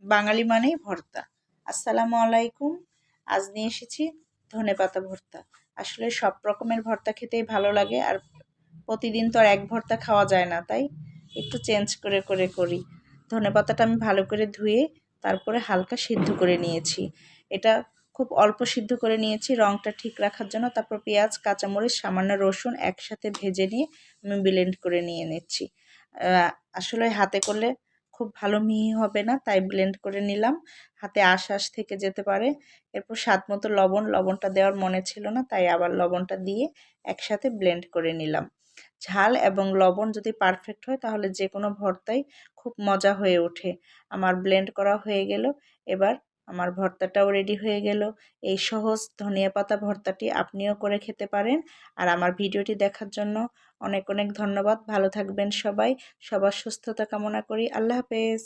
বাঙালি মানেই ভর্তা। আসসালামু আলাইকুম। আজ নিয়ে এসেছি ধনেপাতা ভর্তা। আসলে সব রকমের ভর্তা খেতেই ভালো লাগে, আর প্রতিদিন তো আর এক ভর্তা খাওয়া যায় না, তাই একটু চেঞ্জ করে করে করি। ধনেপাতাটা আমি ভালো করে ধুয়ে তারপরে হালকা সিদ্ধ করে নিয়েছি। এটা খুব অল্প সিদ্ধ করে নিয়েছি রঙটা ঠিক রাখার জন্য। তারপর পেঁয়াজ, কাঁচামরিচ, সামান্য রসুন একসাথে ভেজে নিয়ে আমি ব্লেন্ড করে নিয়ে নিচ্ছি। আসলে হাতে করলে খুব ভালো মিহি হবে না, তাই ব্লেন্ড করে নিলাম। হাতে আঁশ থেকে যেতে পারে। এরপর স্বাদ মতো লবণটা দেওয়ার মনে ছিল না, তাই আবার লবণটা দিয়ে একসাথে ব্লেন্ড করে নিলাম। ঝাল এবং লবণ যদি পারফেক্ট হয় তাহলে যে কোনো ভর্তাই খুব মজা হয়ে ওঠে। আমার ব্লেন্ড করা হয়ে গেল। এবার আমার ভর্তাটাও রেডি হয়ে গেল। এই সহজ ধনিয়া পাতা ভর্তাটি আপনিও করে খেতে পারেন। আর আমার ভিডিওটি দেখার জন্য অনেক অনেক ধন্যবাদ। ভালো থাকবেন সবাই। সবার সুস্থতা কামনা করি। আল্লাহ হাফেজ।